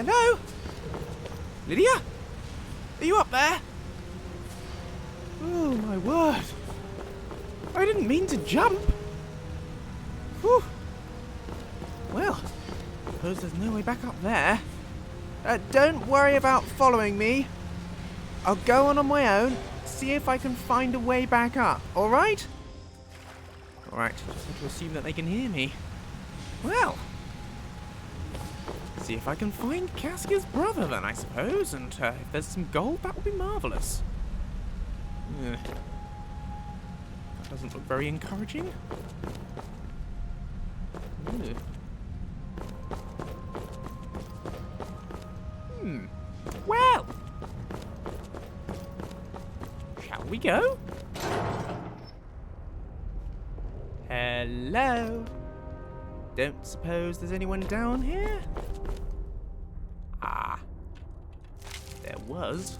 Hello? Lydia? Are you up there? Oh, my word. I didn't mean to jump. Whew. Well, suppose there's no way back up there. Don't worry about following me. I'll go on my own, see if I can find a way back up, alright? Alright, just have to assume that they can hear me. Well, see if I can find Cassia's brother then, I suppose, and if there's some gold, that would be marvellous. That doesn't look very encouraging. Well, shall we go? Hello? Don't suppose there's anyone down here? Ah, there was.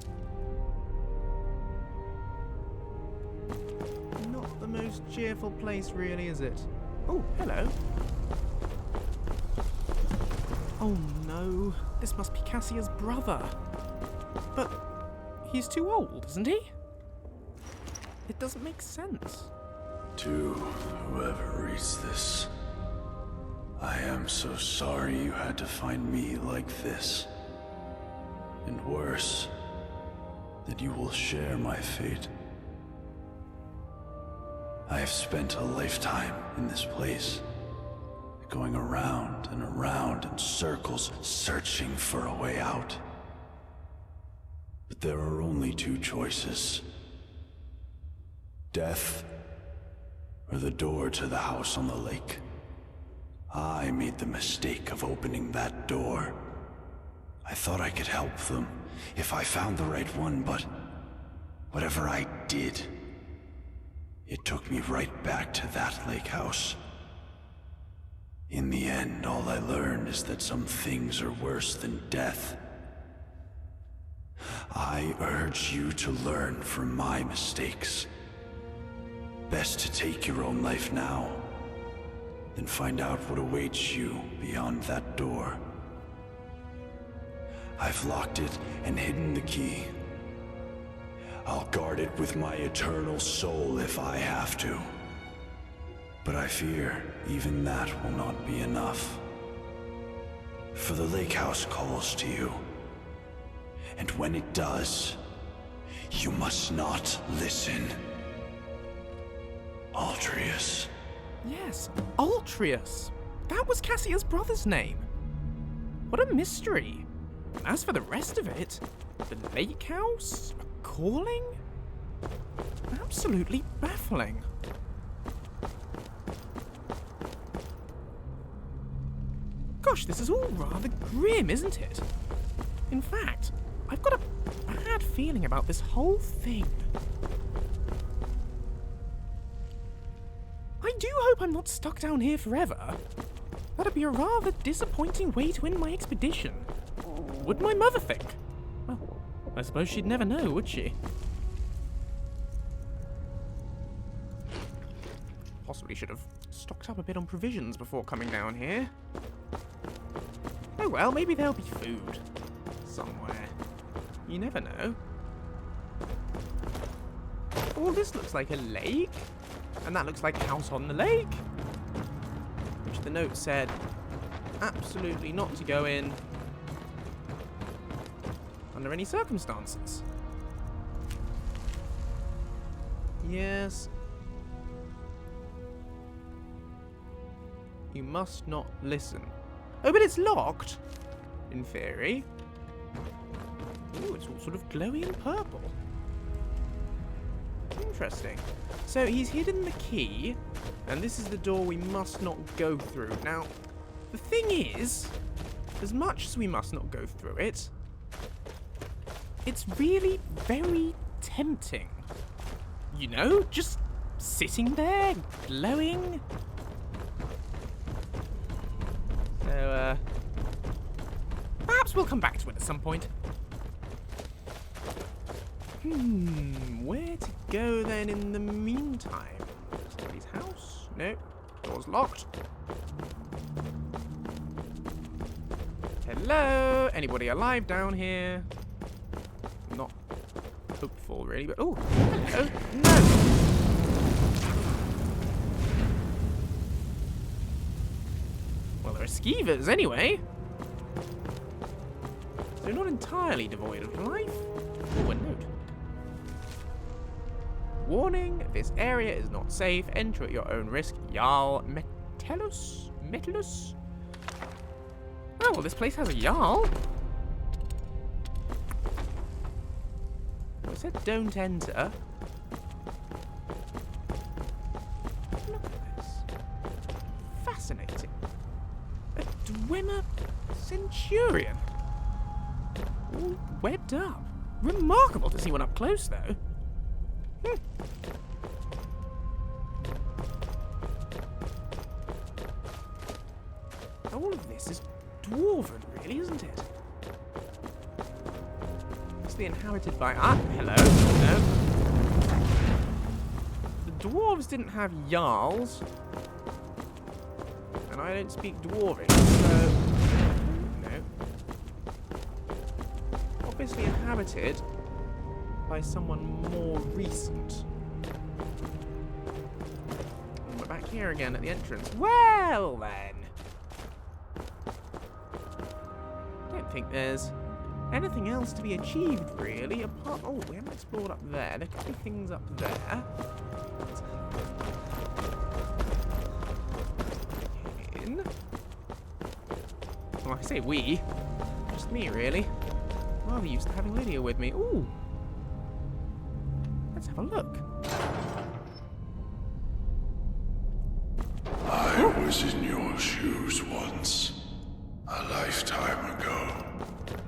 Not the most cheerful place, really, is it? Oh, hello. Oh no, this must be Cassia's brother. But he's too old, isn't he? It doesn't make sense. To whoever reads this, I am so sorry you had to find me like this. And worse, that you will share my fate. I have spent a lifetime in this place, going around and around in circles, searching for a way out. But there are only two choices: death, or the door to the house on the lake. I made the mistake of opening that door. I thought I could help them if I found the right one, but whatever I did, it took me right back to that lake house. In the end, all I learned is that some things are worse than death. I urge you to learn from my mistakes. Best to take your own life now, than find out what awaits you beyond that door. I've locked it and hidden the key. I'll guard it with my eternal soul if I have to. But I fear even that will not be enough. For the lake house calls to you. And when it does, you must not listen. Altreus. Yes, Altreus. That was Cassia's brother's name. What a mystery. And as for the rest of it, the lake house, a calling? Absolutely baffling. Gosh, this is all rather grim, isn't it? In fact, I've got a bad feeling about this whole thing. I do hope I'm not stuck down here forever. That'd be a rather disappointing way to end my expedition. Would my mother think? Well, I suppose she'd never know, would she? Possibly should have stocked up a bit on provisions before coming down here. Oh well, maybe there'll be food. Somewhere. You never know. Oh, this looks like a lake. And that looks like a house on the lake. Which the note said, absolutely not to go in under any circumstances. Yes. You must not listen. Oh, but it's locked. In theory. Ooh, it's all sort of glowing purple. Interesting. So he's hidden the key, and this is the door we must not go through. Now, the thing is, as much as we must not go through it, it's really very tempting. You know, just sitting there, glowing. So, perhaps we'll come back to it at some point. Where to go then in the meantime? Somebody's house? No, door's locked. Hello? Anybody alive down here? Not hopeful, really, but... Oh, hello. No! Well, there are skeevers, anyway. They're not entirely devoid of life. Oh, a note. Warning, this area is not safe. Enter at your own risk. Jarl Metellus? Oh, well, this place has a Jarl. Well, it said don't enter. Look at this. Fascinating. A Dwemer Centurion. All webbed up. Remarkable to see one up close, though. All of this is dwarven, really, isn't it? Mostly inhabited by... Ah, hello. No. The dwarves didn't have jarls. And I don't speak dwarven, so... Obviously inhabited by someone more recent. And we're back here again at the entrance. Well then! Don't think there's anything else to be achieved really, apart... Oh, we haven't explored up there. There could be things up there. In. Well, I say we. Just me, really. Rather used to having Lydia with me. Ooh! Let's have a look. I was in your shoes once, a lifetime ago.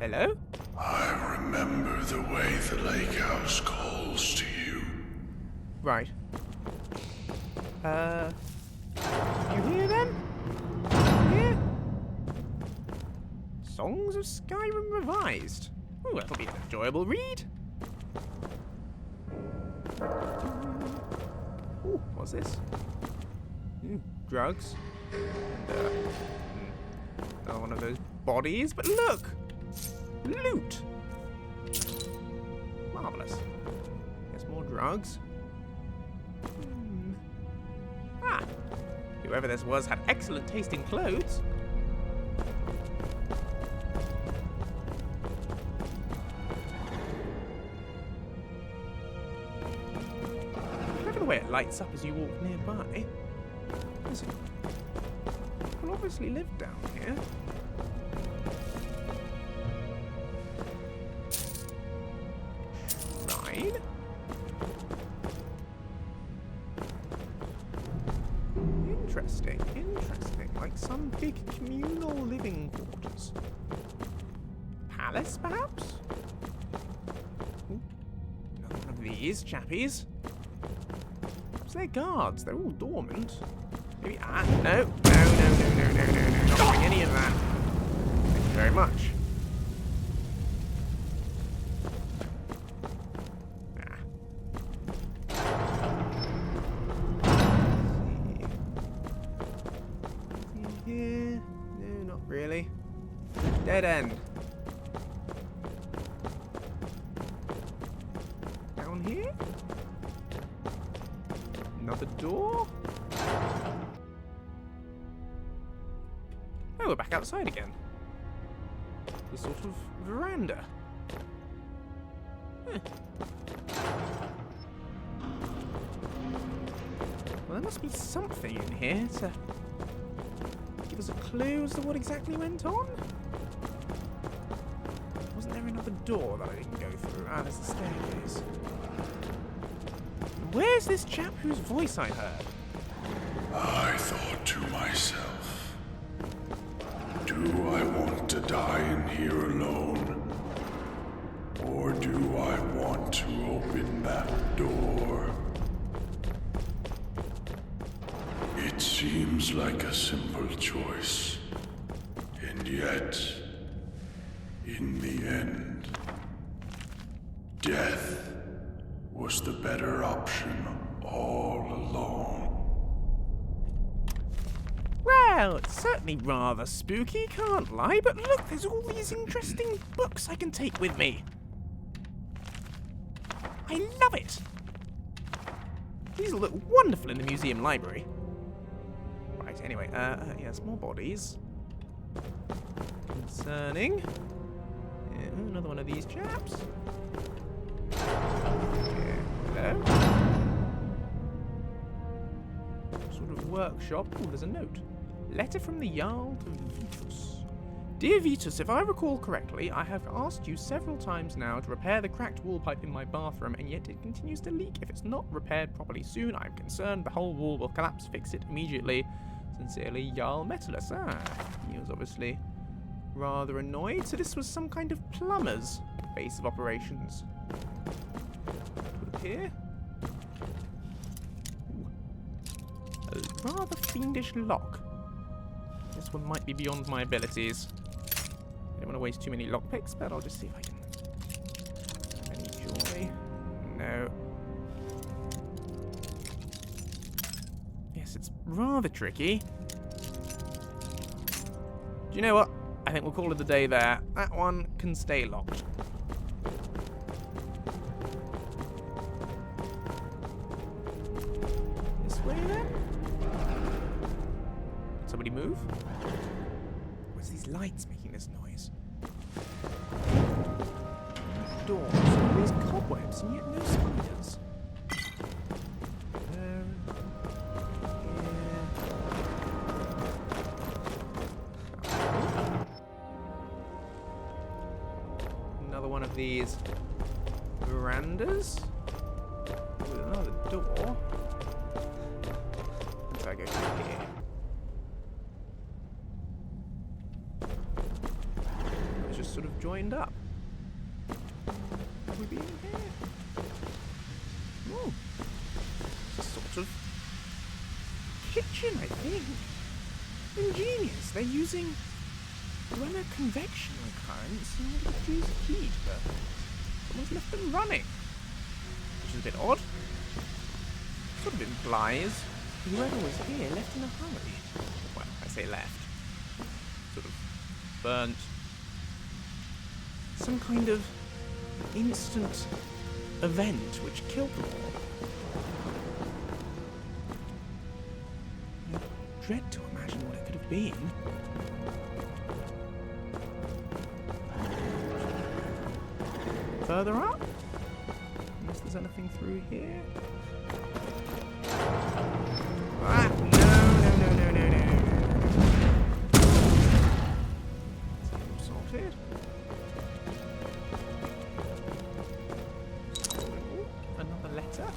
Hello? I remember the way the lake house calls to you. Right. You here then? Here? Songs of Skyrim Revised. Ooh, that'll be an enjoyable read. Ooh, what's this? Drugs. And, another one of those bodies, but look! Loot! Marvellous. There's more drugs. Ah! Whoever this was had excellent taste in clothes. The way it lights up as you walk nearby. Listen, people obviously live down here. Shrine. Interesting, interesting. Like some big communal living quarters. Palace, perhaps? Ooh, another one of these chappies. They're guards. They're all dormant. Maybe... Ah, no. No. Not doing any of that. Thank you very much. Here? No, not really. Dead end. Down here? Another door? Oh, we're back outside again. The sort of veranda. Well, there must be something in here to give us a clue as to what exactly went on. Wasn't there another door that I didn't go through? Ah, there's the staircase. Where's this chap whose voice I heard? I thought to myself, do I want to die in here alone? Or do I want to open that door? It seems like a simple choice. And yet, in the end, death was the better option all along. Well, it's certainly rather spooky, can't lie, but look, there's all these interesting books I can take with me. I love it. These will look wonderful in the museum library. Right, anyway, yes, more bodies. Concerning. Another one of these chaps. Hello. Sort of workshop. Oh, there's a note. Letter from the Jarl to Vitus. Dear Vitus, if I recall correctly, I have asked you several times now to repair the cracked wall pipe in my bathroom, and yet it continues to leak. If it's not repaired properly soon, I'm concerned the whole wall will collapse. Fix it immediately. Sincerely, Jarl Metallus. He was obviously rather annoyed. So this was some kind of plumber's base of operations. Put it here. Ooh. A rather fiendish lock. This one might be beyond my abilities. I don't want to waste too many lockpicks, but I'll just see if I can have any joy. No. Yes, it's rather tricky. Do you know what? I think we'll call it a day there. That one can stay locked. This way then? Did somebody move? What's these lights making this noise? Doors, always cobwebs, and yet no spiders. Another one of these verandas with another door. So I go through here. It's just sort of joined up. Have we been here? Oh, it's a sort of kitchen, I think. Ingenious. They're using runner convection currents in order to produce heat, but someone's left them running, which is a bit odd. Sort of implies whoever was here left in a hurry. Well, I say left. Sort of burnt. Some kind of instant event which killed them all. I dread to imagine what it could have been. Further up? Unless there's anything through here. Ah, no. It's all sorted. Another letter.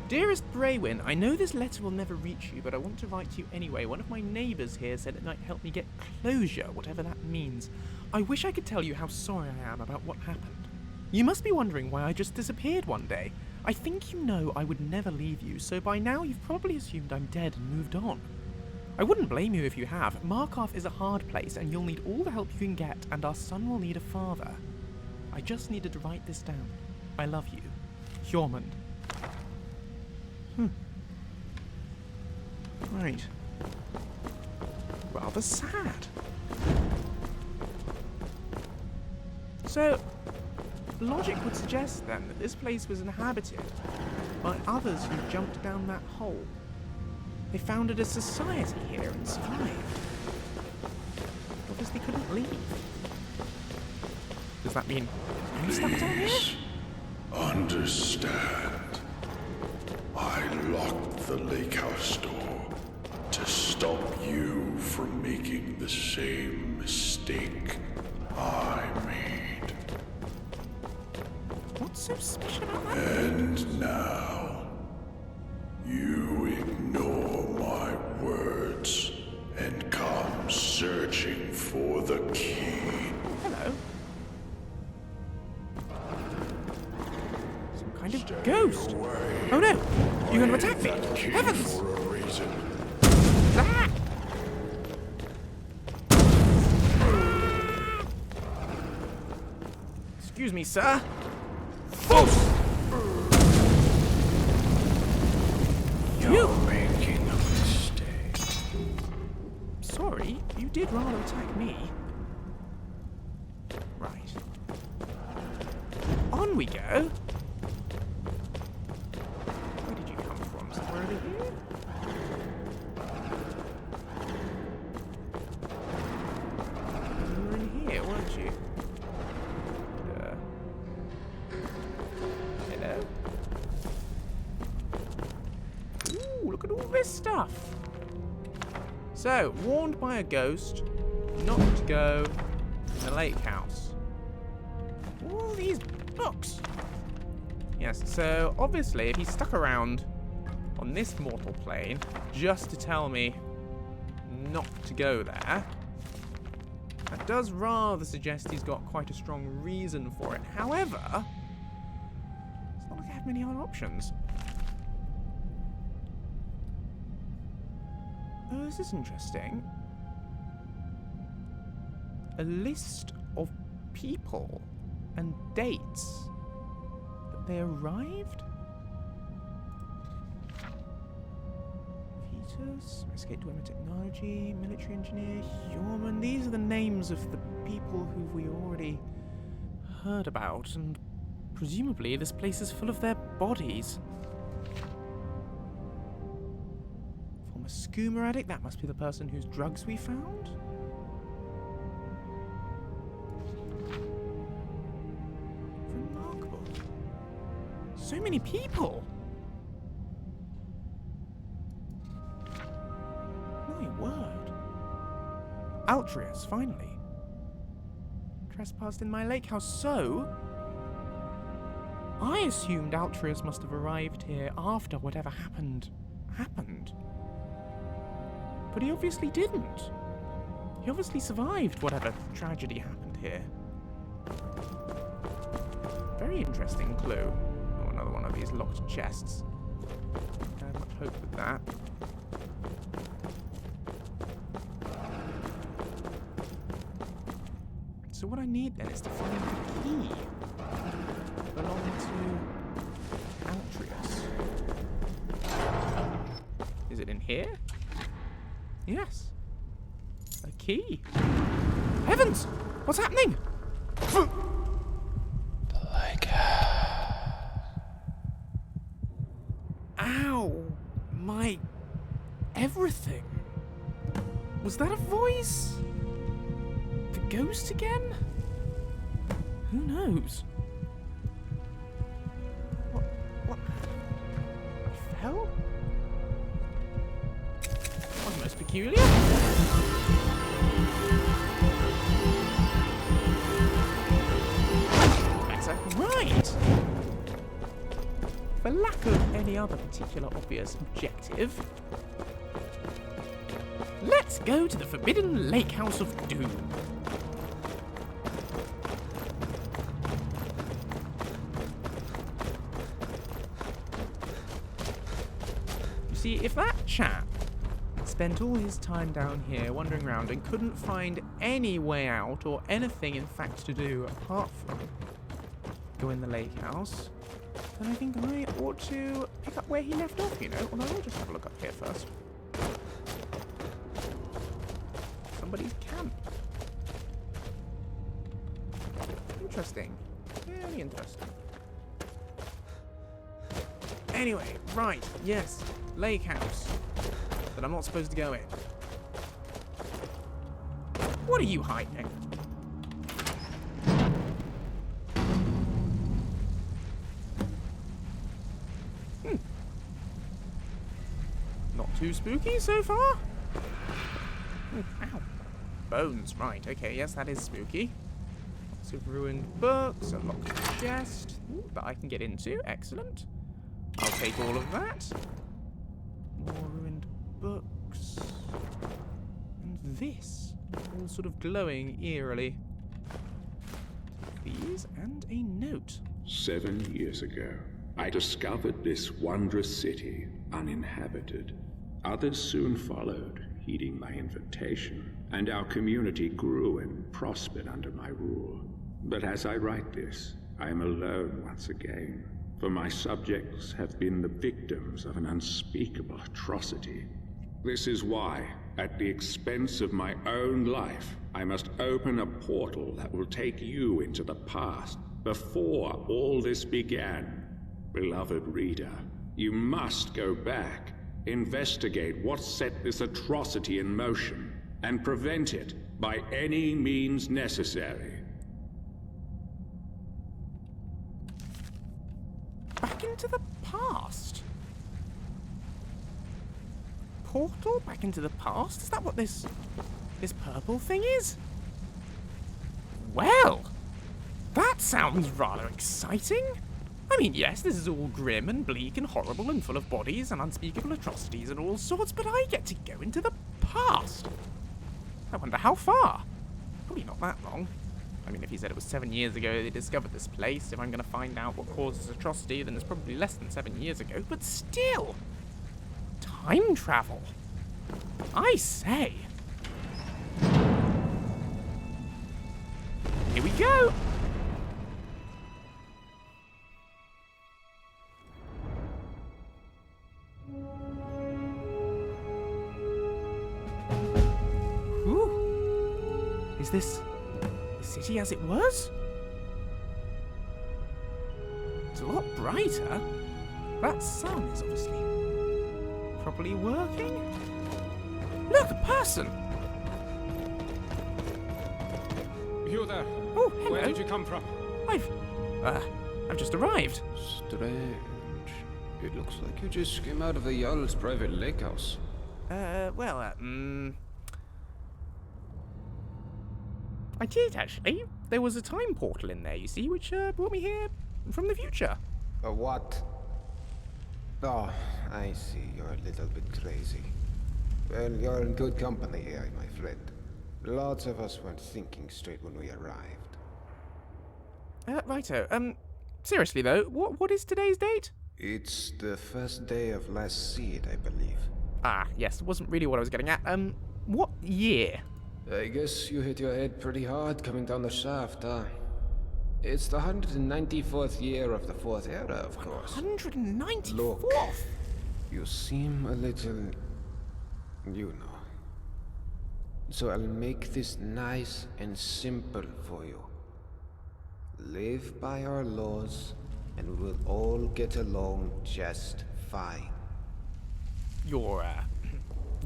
Dearest Braywin, I know this letter will never reach you, but I want to write to you anyway. One of my neighbours here said it might help me get closure, whatever that means. I wish I could tell you how sorry I am about what happened. You must be wondering why I just disappeared one day. I think you know I would never leave you, so by now you've probably assumed I'm dead and moved on. I wouldn't blame you if you have. Markov is a hard place, and you'll need all the help you can get, and our son will need a father. I just needed to write this down. I love you. Hjormund. Right. Rather sad. So, logic would suggest then that this place was inhabited by others who jumped down that hole. They founded a society here and survived. Obviously couldn't leave. Does that mean I'm stuck down here? Understand. I locked the lake house door to stop you from making the same mistake I made. What's so special about that? And now, you ignore my words and come searching for the key. Hello. Some kind of ghost. Oh no! You're going to attack me! Heavens! For a reason. Ah! Excuse me, sir. False! You're making a mistake. did rather attack me. Right. On we go. Where did you come from? Somewhere over here? You were in here, weren't you? Hello? Ooh, look at all this stuff. So, warned by a ghost not to go in the lake house. All these books. Yes, so obviously if he stuck around on this mortal plane just to tell me not to go there, that does rather suggest he's got quite a strong reason for it. However, it's not like I have many other options. Oh, this is interesting. A list of people and dates that they arrived? Fetus, escape to technology, military engineer, human. These are the names of the people who we already heard about, and presumably this place is full of their bodies. Former skooma addict, that must be the person whose drugs we found. Remarkable. So many people. My word. Altrius, finally. Trespassed in my lake house, so I assumed Altrius must have arrived here after whatever happened. But he obviously didn't. He obviously survived whatever tragedy happened here. Very interesting clue. Oh, another one of these locked chests. I have much hope with that. So what I need then is to find the key belonging to Altrius. Is it in here? Yes. A key. Heavens! What's happening? Ow! My everything. Was that a voice? The ghost again? Who knows? What? I fell? That was most peculiar. Right! For lack of any other particular obvious objective, let's go to the Forbidden Lake House of Doom. You see, if that chap spent all his time down here wandering around and couldn't find any way out or anything in fact to do apart from go in the lake house, then I think I ought to pick up where he left off, you know. Although I'll just have a look up here first. Somebody's camp. Interesting. Very interesting. Anyway, right, yes. Lake house. But I'm not supposed to go in. What are you hiding? Not too spooky so far? Ooh, ow. Bones, right, okay, yes, that is spooky. Lots of ruined books, a locked chest that I can get into, excellent. I'll take all of that. More ruined books. And this, all sort of glowing eerily. These, and a note. 7 years ago, I discovered this wondrous city uninhabited. Others soon followed, heeding my invitation, and our community grew and prospered under my rule. But as I write this, I am alone once again, for my subjects have been the victims of an unspeakable atrocity. This is why, at the expense of my own life, I must open a portal that will take you into the past, before all this began. Beloved reader, you must go back, investigate what set this atrocity in motion, and prevent it by any means necessary. Back into the past? Portal back into the past? Is that what this purple thing is? Well, that sounds rather exciting. I mean, yes, this is all grim and bleak and horrible and full of bodies and unspeakable atrocities and all sorts, but I get to go into the past. I wonder how far. Probably not that long. I mean, if he said it was 7 years ago they discovered this place, if I'm going to find out what caused this atrocity, then it's probably less than 7 years ago, but still. Time travel. I say. Here we go. Ooh. Is this the city as it was? It's a lot brighter. That sun is obviously properly working. Look, a person! You there? Oh, hello. Where did you come from? I've just arrived. Strange. It looks like you just came out of the Jarl's private lake house. I did, actually. There was a time portal in there, you see, which brought me here from the future. A what? Oh, I see. You're a little bit crazy. Well, you're in good company here, my friend. Lots of us weren't thinking straight when we arrived. Righto. Seriously, though, what is today's date? It's the first day of last seed, I believe. Ah, yes, wasn't really what I was getting at. What year? I guess you hit your head pretty hard coming down the shaft, huh? It's the 194th year of the Fourth Era, of course. 194th? Look, you seem a little... you know. So I'll make this nice and simple for you. Live by our laws, and we'll all get along just fine. Your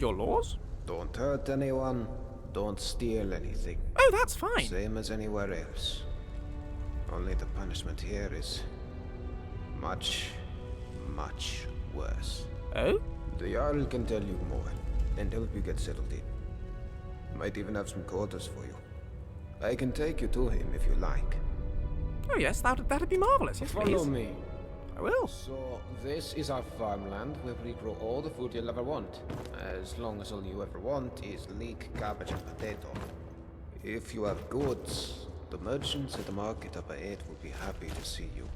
laws? Don't hurt anyone, don't steal anything. Oh, that's fine. Same as anywhere else. Only the punishment here is much, much worse. Oh? The Jarl can tell you more, and help you get settled in. Might even have some quarters for you. I can take you to him if you like. Oh yes, that'd be marvelous. Yes, please. Follow me. I will. So, this is our farmland where we grow all the food you'll ever want. As long as all you ever want is leek, cabbage, and potato. If you have goods, the merchants at the market up ahead will be happy to see you.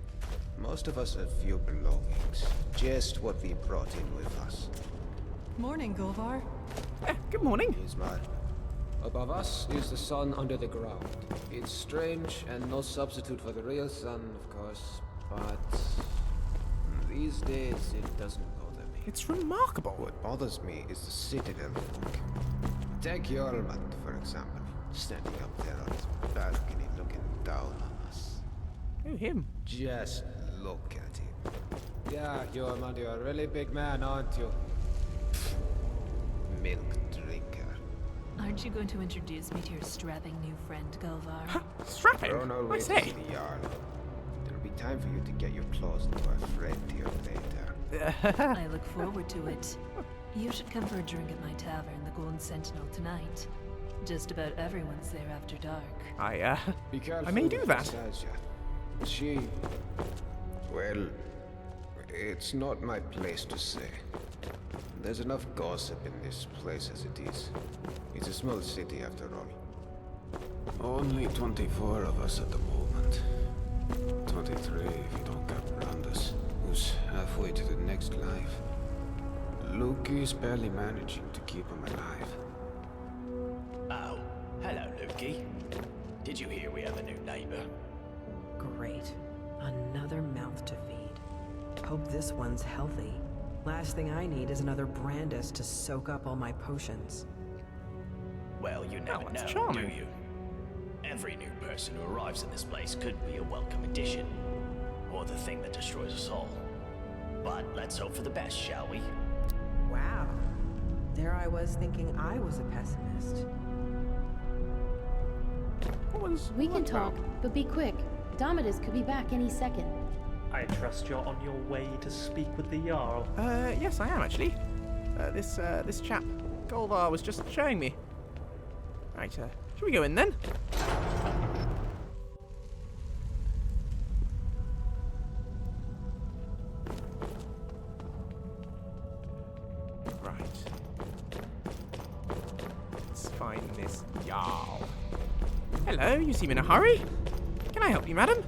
Most of us have few belongings. Just what we brought in with us. Morning, Golvar. Good morning. Ismar. Above us is the sun under the ground. It's strange and no substitute for the real sun, of course, but these days it doesn't bother me. It's remarkable. What bothers me is the citadel folk. Take Jormund, for example, standing up there on his balcony looking down on us. Oh, him. Just look at him. Yeah, Jormund, you're a really big man, aren't you? Milk drinker. Aren't you going to introduce me to your strapping new friend, Golvar? Strapping? We're on our way I to say. see the Jarl. There'll be time for you to get your claws into our friend here later. I look forward to it. You should come for a drink at my tavern, the Golden Sentinel, tonight. Just about everyone's there after dark. Be careful I may do with that. Nastasia. She... well... it's not my place to say. There's enough gossip in this place as it is. It's a small city after all. Only 24 of us at the moment. 23 if you don't count Brandis, who's halfway to the next life. Luke is barely managing to keep him alive. Oh, hello, Lukey. Did you hear we have a new neighbor? Great. Another mouth to feed. Hope this one's healthy. Last thing I need is another Brandis to soak up all my potions. Well, you never know, that's charming. do you? Every new person who arrives in this place could be a welcome addition. Or the thing that destroys us all. But let's hope for the best, shall we? Wow. There I was thinking I was a pessimist. We can talk, but be quick. Domitus could be back any second. I trust you're on your way to speak with the Jarl. Yes, I am actually. This chap, Golvar, was just showing me. Right, should we go in then? Right. Let's find this Jarl. Hello, you seem in a hurry. Can I help you, madam?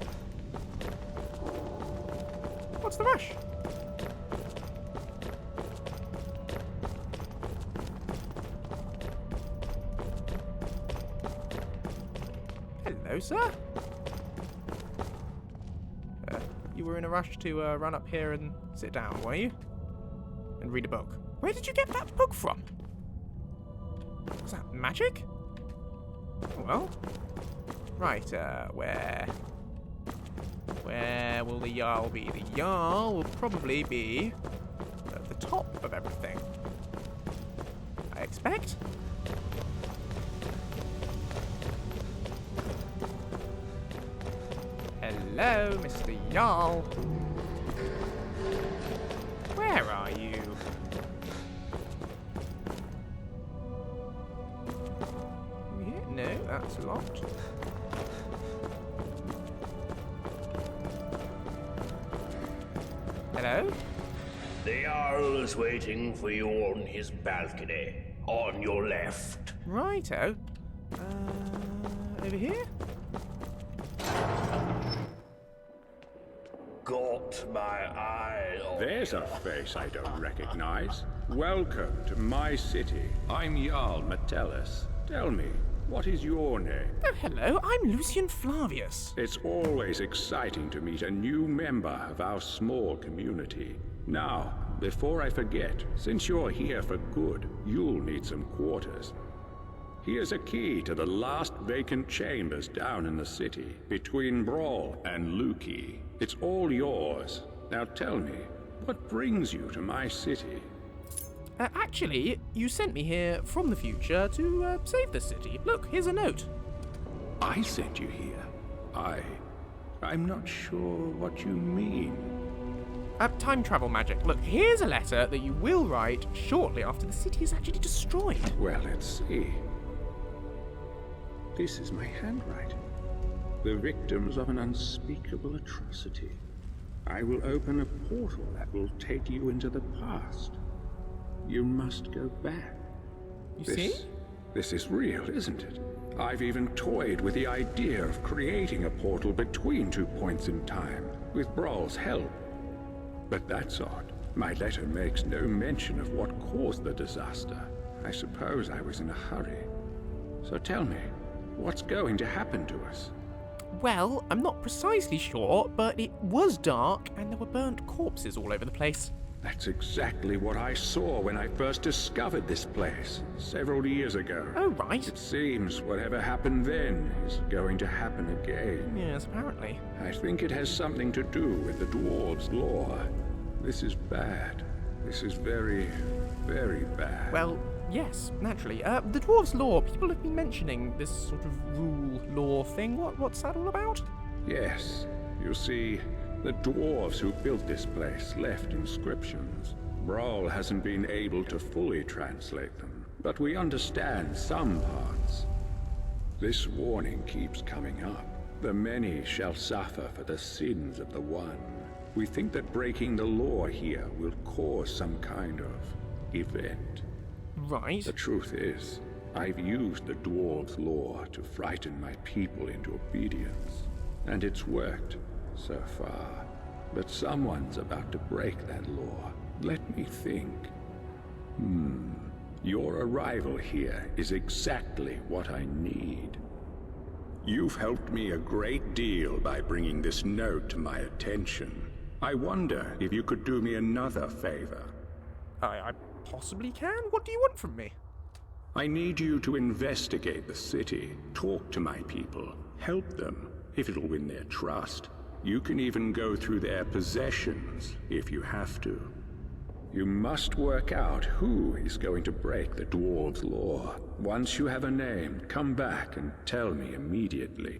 What's the rush? Hello, sir. You were in a rush to run up here and sit down, were you? And read a book. Where did you get that book from? Was that magic? Oh, well. Right, where will the Jarl be? The Jarl will probably be at the top of everything, I expect. Hello, Mr. Jarl. Where are you? Yeah, no, that's locked. Hello? The Jarl is waiting for you on his balcony, on your left. Righto. Over here? Got my eye on There's a face I don't recognize. Welcome to my city. I'm Jarl Metellus. Tell me, what is your name? Oh, hello, I'm Lucien Flavius. It's always exciting to meet a new member of our small community. Now, before I forget, since you're here for good, you'll need some quarters. Here's a key to the last vacant chambers down in the city, between Brawl and Luki. It's all yours. Now tell me, what brings you to my city? Actually, you sent me here from the future to save the city. Look, here's a note. I sent you here? I'm not sure what you mean. Time travel magic. Look, here's a letter that you will write shortly after the city is actually destroyed. Well, let's see. This is my handwriting. The victims of an unspeakable atrocity. I will open a portal that will take you into the past. You must go back. You see? This is real, isn't it? I've even toyed with the idea of creating a portal between 2 points in time, with Brawl's help. But that's odd. My letter makes no mention of what caused the disaster. I suppose I was in a hurry. So tell me, what's going to happen to us? Well, I'm not precisely sure, but it was dark and there were burnt corpses all over the place. That's exactly what I saw when I first discovered this place, several years ago. Oh, right. It seems whatever happened then is going to happen again. Yes, apparently. I think it has something to do with the dwarves' law. This is bad. This is very, very bad. Well, yes, naturally. The dwarves' law, people have been mentioning this sort of rule law thing. What's that all about? Yes. You see, the dwarves who built this place left inscriptions. Brawl hasn't been able to fully translate them, but we understand some parts. This warning keeps coming up. The many shall suffer for the sins of the one. We think that breaking the law here will cause some kind of event. Right. The truth is, I've used the dwarves' law to frighten my people into obedience, and it's worked so far. But someone's about to break that law. Let me think. Your arrival here is exactly what I need. You've helped me a great deal by bringing this note to my attention. I wonder if you could do me another favor. I possibly can. What do you want from me? I need you to investigate the city, talk to my people, help them, if it'll win their trust. You can even go through their possessions, if you have to. You must work out who is going to break the dwarves' law. Once you have a name, come back and tell me immediately.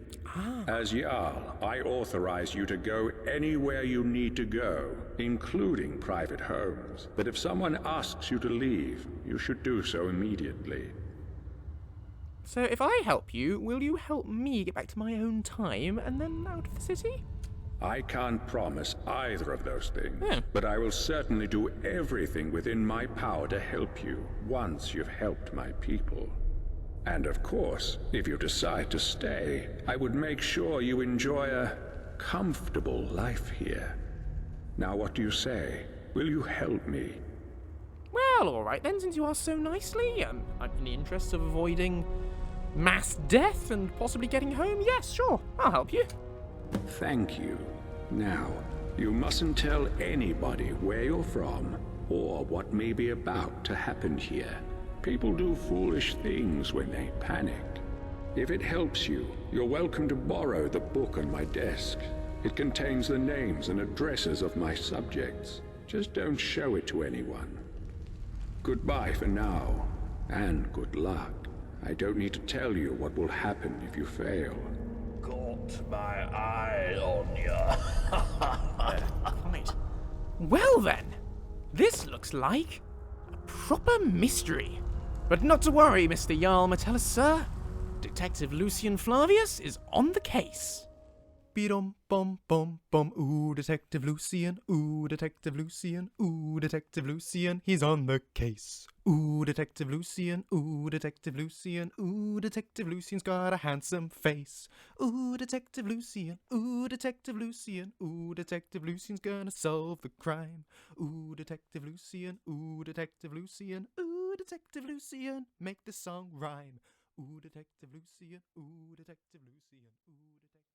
As Jarl, I authorize you to go anywhere you need to go, including private homes. But if someone asks you to leave, you should do so immediately. So if I help you, will you help me get back to my own time and then out of the city? I can't promise either of those things, Yeah. but I will certainly do everything within my power to help you once you've helped my people. And of course, if you decide to stay, I would make sure you enjoy a comfortable life here. Now what do you say? Will you help me? Well, alright then, since you asked so nicely. I'm in the interest of avoiding mass death and possibly getting home. Yes, sure, I'll help you. Thank you. Now, you mustn't tell anybody where you're from or what may be about to happen here. People do foolish things when they panic. If it helps you, you're welcome to borrow the book on my desk. It contains the names and addresses of my subjects. Just don't show it to anyone. Goodbye for now, and good luck. I don't need to tell you what will happen if you fail. Got my eye on ya. Right. Well then, this looks like a proper mystery. But not to worry, Mr. Jarl Metellus, sir. Detective Lucien Flavius is on the case. Be-dum bum bum bum, ooh, Detective Lucien, ooh, Detective Lucien, ooh, Detective Lucien, he's on the case. Ooh, Detective Lucien, ooh, Detective Lucien, ooh, Detective Lucien's got a handsome face. Ooh, Detective Lucien, ooh, Detective Lucien, ooh, Detective Lucien's gonna solve the crime. Ooh, Detective Lucien, ooh, Detective Lucien, ooh, Detective Lucien, make the song rhyme. Ooh, Detective Lucien, ooh, Detective Lucien, ooh,